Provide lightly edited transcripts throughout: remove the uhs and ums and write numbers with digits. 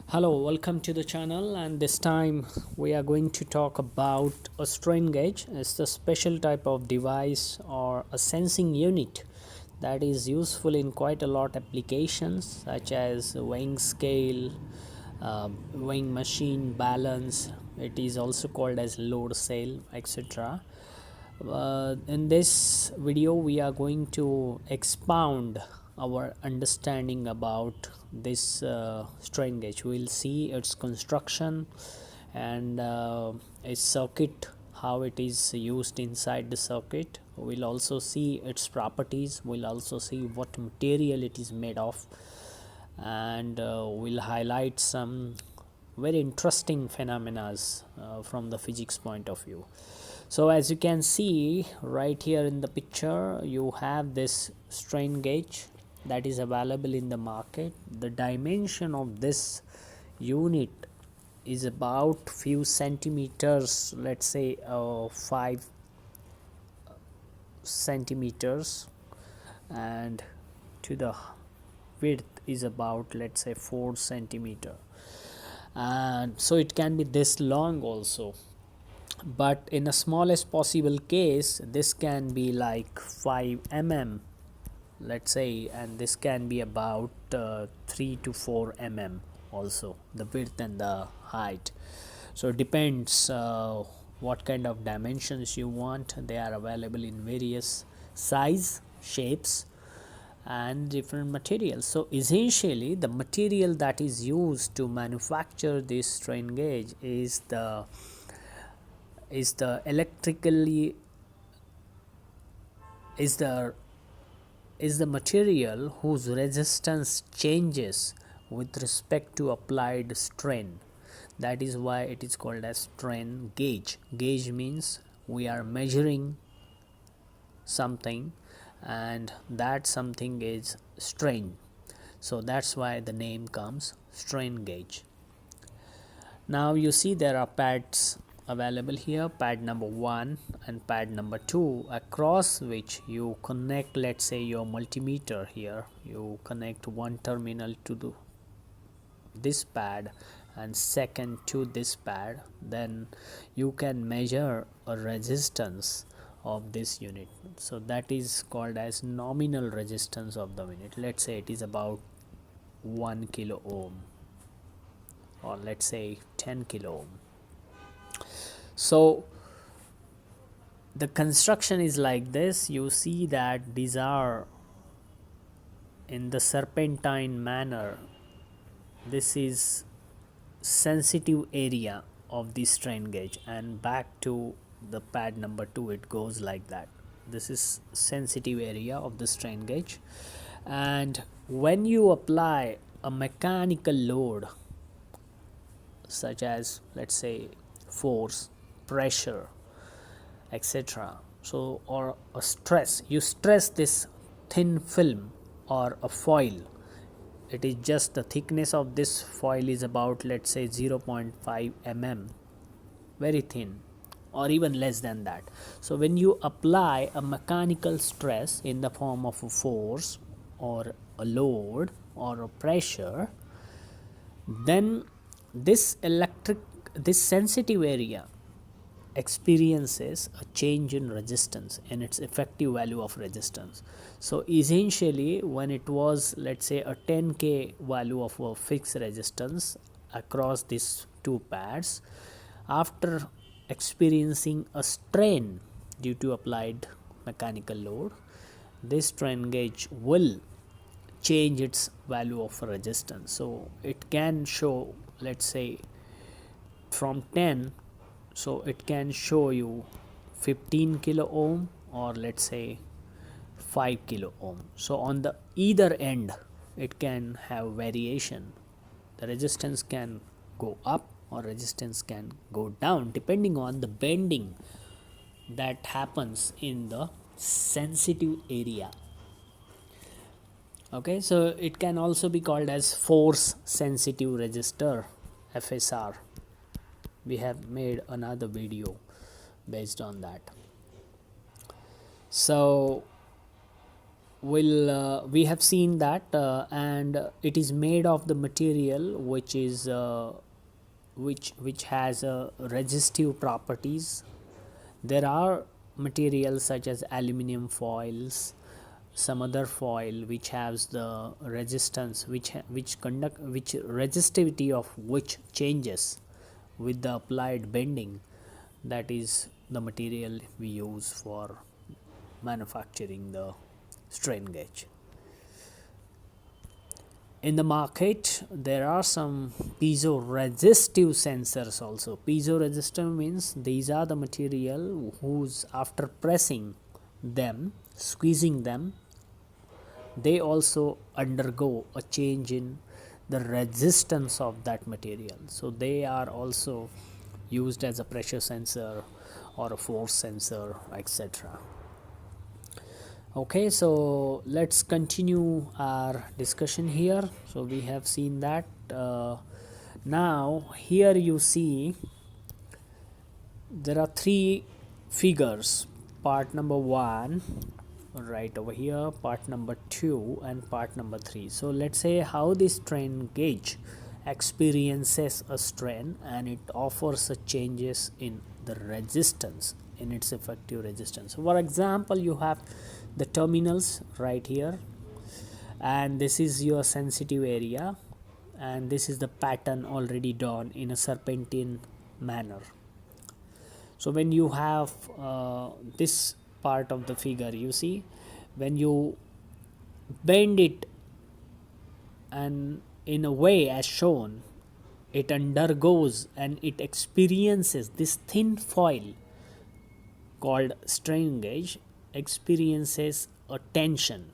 Hello, welcome to the channel, and this time we are going to talk about a strain gauge. It's a special type of device or a sensing unit that is useful in quite a lot applications such as weighing scale, weighing machine, balance. It is also called as load cell, etc. In this video we are going to expound our understanding about this strain gauge. We'll see its construction and its circuit, how it is used inside the circuit. We'll also see its properties. We'll also see what material it is made of, and we'll highlight some very interesting phenomena from the physics point of view. So as you can see right here in the picture, you have this strain gauge that is available in the market. The dimension of this unit is about few centimeters, let's say 5 centimeters, and to the width is about, let's say, 4 centimeter, and so it can be this long also. But in the smallest possible case, this can be like 5 mm, let's say, and this can be about 3 to 4 mm also, the width and the height. So it depends what kind of dimensions you want. They are available in various size, shapes, and different materials. So essentially the material that is used to manufacture this strain gauge is the electrically is the is the material whose resistance changes with respect to applied strain. That is why it is called as strain gauge. Gauge means we are measuring something, and that something is strain, so that's why the name comes strain gauge. Now you see there are pads available here, pad number 1 and pad number 2, across which you connect, let's say, your multimeter. Here you connect one terminal to this pad and second to this pad, then you can measure a resistance of this unit. So that is called as nominal resistance of the unit. Let's say it is about 1 kilo ohm, or let's say 10 kilo ohm. So the construction is like this. You see that these are in the serpentine manner. This is sensitive area of the strain gauge, and back to the pad number 2 it goes like that. This is sensitive area of the strain gauge, and when you apply a mechanical load such as, let's say, force, pressure, etc., so, or a stress, you stress this thin film or a foil. It is just the thickness of this foil is about, let's say, 0.5 mm, very thin, or even less than that. So when you apply a mechanical stress in the form of a force or a load or a pressure, then this sensitive area experiences a change in resistance and its effective value of resistance. So essentially, when it was, let's say, a 10k value of a fixed resistance across these two pads, after experiencing a strain due to applied mechanical load, this strain gauge will change its value of resistance. So it can show, let's say, from 10, so it can show you 15 kilo ohm, or let's say 5 kilo ohm. So on the either end it can have variation. The resistance can go up or resistance can go down depending on the bending that happens in the sensitive area. Okay, so it can also be called as force sensitive resistor, FSR. We have made another video based on that. So will we have seen that, and it is made of the material which is which has resistive properties. There are materials such as aluminum foils, some other foil which has the resistance, which resistivity of which changes with the applied bending. That is the material we use for manufacturing the strain gauge. In the market, there are some piezoresistive sensors also. Piezoresistive means these are the material whose, after pressing them, squeezing them, they also undergo a change in the resistance of that material. So they are also used as a pressure sensor or a force sensor, etc. Okay, so let's continue our discussion here. So we have seen that. Now here you see there are three figures: part number 1 right over here, part number 2, and part number 3. So let's say how this strain gauge experiences a strain, and it offers a changes in the resistance, in its effective resistance. So for example, you have the terminals right here, and this is your sensitive area, and this is the pattern already done in a serpentine manner. So when you have this part of the figure, you see when you bend it and in a way as shown, it undergoes and it experiences this thin foil called strain gauge, experiences a tension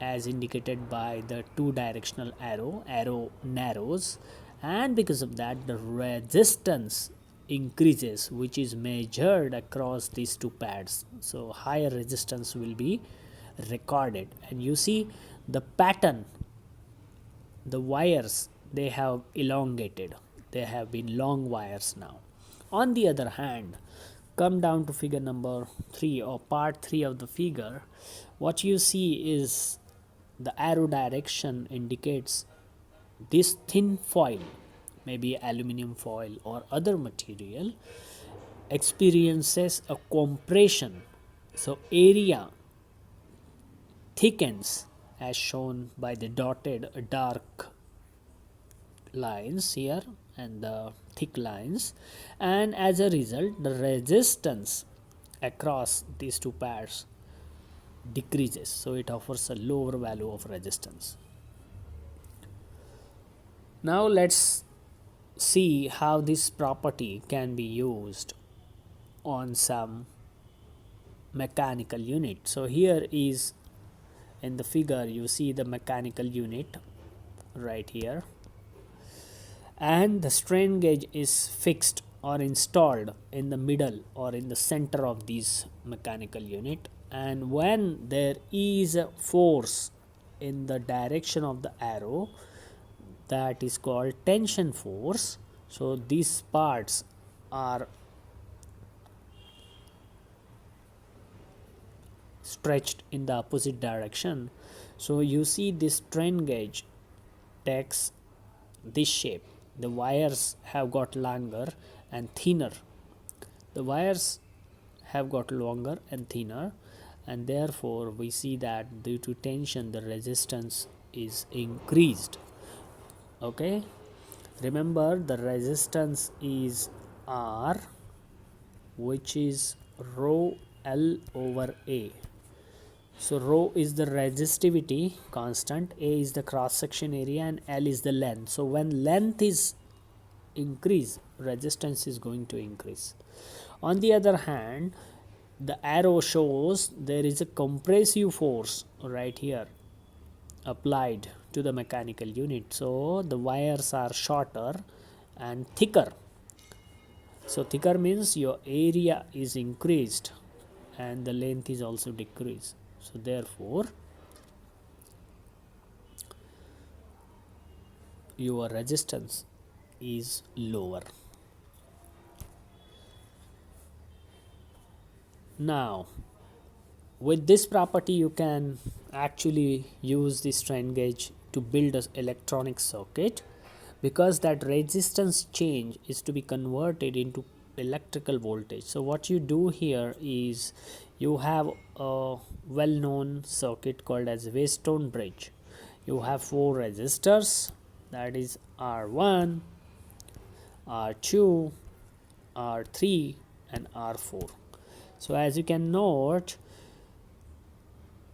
as indicated by the two directional arrow narrows, and because of that the resistance increases, which is measured across these two pads. So higher resistance will be recorded, and you see the pattern, the wires, they have elongated, they have been long wires now. On the other hand, come down to figure number 3 or part 3 of the figure, what you see is the arrow direction indicates this thin foil, maybe aluminum foil or other material, experiences a compression. So area thickens as shown by the dotted dark lines here and the thick lines, and as a result the resistance across these two pads decreases, so it offers a lower value of resistance. Now let's see how this property can be used on some mechanical unit. So here is in the figure you see the mechanical unit right here, and the strain gauge is fixed or installed in the middle or in the center of this mechanical unit, and when there is a force in the direction of the arrow, that is called tension force. So these parts are stretched in the opposite direction. So you see this strain gauge takes this shape. The wires have got longer and thinner. The wires have got longer and thinner, and therefore we see that due to tension the resistance is increased. Okay, remember the resistance is R, which is rho L over A. So rho is the resistivity constant, A is the cross section area, and L is the length. So when length is increased, resistance is going to increase. On the other hand, the arrow shows there is a compressive force right here applied to the mechanical unit. So the wires are shorter and thicker. So thicker means your area is increased and the length is also decreased. So therefore your resistance is lower. Now with this property you can actually use the strain gauge to build an electronic circuit, because that resistance change is to be converted into electrical voltage. So what you do here is you have a well-known circuit called as Wheatstone bridge. You have four resistors, that is R1, R2, R3 and R4. So as you can note,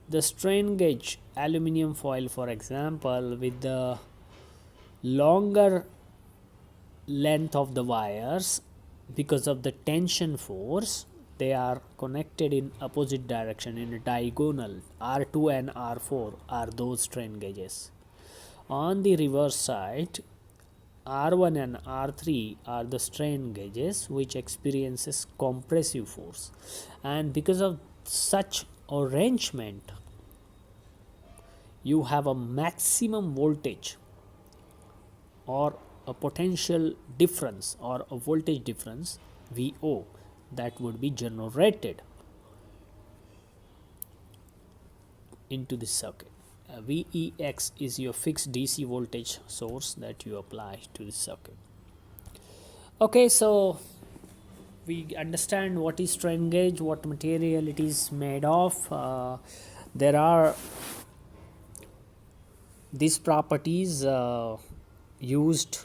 the strain gauge aluminum foil, for example, with the longer length of the wires, because of the tension force, they are connected in opposite direction in a diagonal. R2 and R4 are those strain gauges. On the reverse side, R1 and R3 are the strain gauges which experiences compressive force, and because of such arrangement you have a maximum voltage or a potential difference or a voltage difference VO that would be generated into the circuit. VEX is your fixed DC voltage source that you apply to the circuit. Okay, so we understand what is strain gauge, what material it is made of. There are these properties used.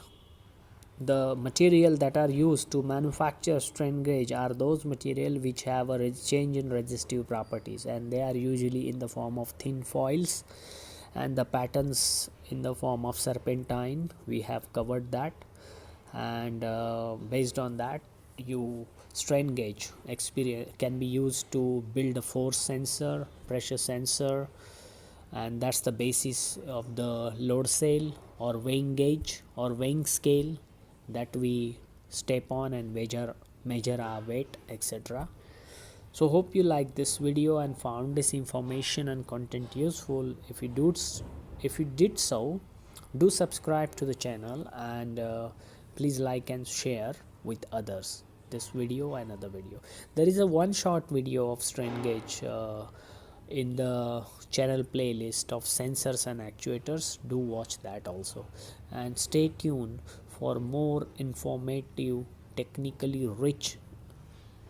The material that are used to manufacture strain gauge are those material which have a change in resistive properties, and they are usually in the form of thin foils, and the patterns in the form of serpentine. We have covered that, and based on that, you strain gauge experience can be used to build a force sensor, pressure sensor, and that's the basis of the load cell or weighing gauge or weighing scale that we step on and measure our weight, etc. So hope you like this video and found this information and content useful. If you did so, do subscribe to the channel, and please like and share with others this video and other video. There is a one short video of strain gauge in the channel playlist of sensors and actuators. Do watch that also, and stay tuned for more informative, technically rich,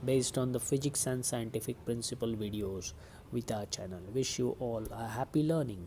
based on the physics and scientific principle videos with our channel. Wish you all a happy learning.